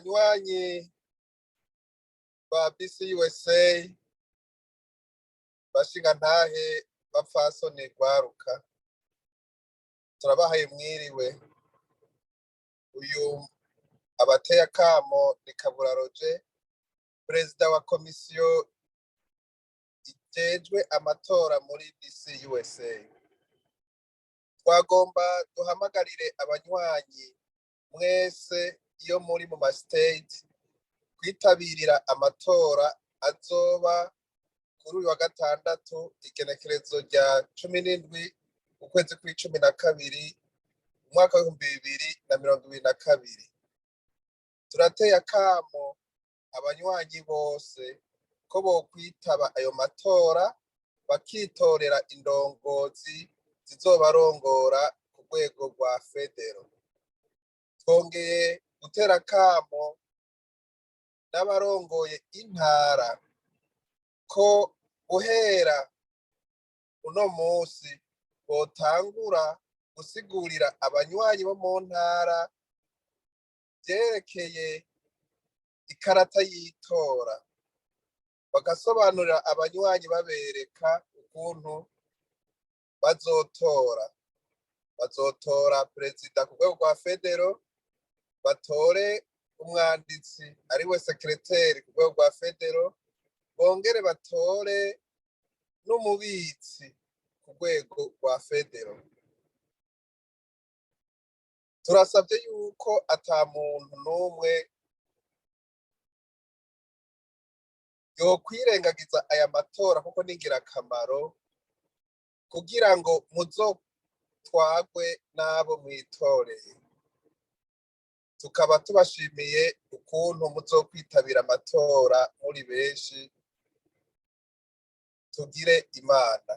Abanywanyi ba BCUSA, bashingantahe, bapfasoni, rwaruka, turabahaye mwiriwe. Uyu abateye akamo ni Kabura Roger, perezida wa komisiyo ijejwe amatora muri BCUSA. Twagomba duhamagarire abanywanyi mwese iyo muri mu ma state kwitabirira amatora azoba kuri uyu wa gatandatu igenekerezo rya 17 ukwezi kwa12 umwaka w'2022. Turateye akamo abanywanyi bose ko bokwitaba ayo matora bakitorera indongozi zizobarongora ku rwego rwa federo. Twongeye gutera akamo n'abarongoye intara ko guhera uno musi botangura gusigurira abanywanyi bo mu ntara vyerekeye ikarata y'itora, bagasobanurira abanywanyi babereka ukuntu bazotora perezida ku rwego rwa federo, batore umwanditsi ari we sekreteri ku rwego rwa federo, bongere batore n'umubitsi ku rwego rwa federo. Turasabye yuko ata muntu n'umwe yokwirengagiza aya matora kuko ni ingirakamaro kugira ngo muzotwagwe n'abo mwitoreye. Tukaba tubashimiye ukuntu muzokwitabira amatora muri benshi. Tugire Imana.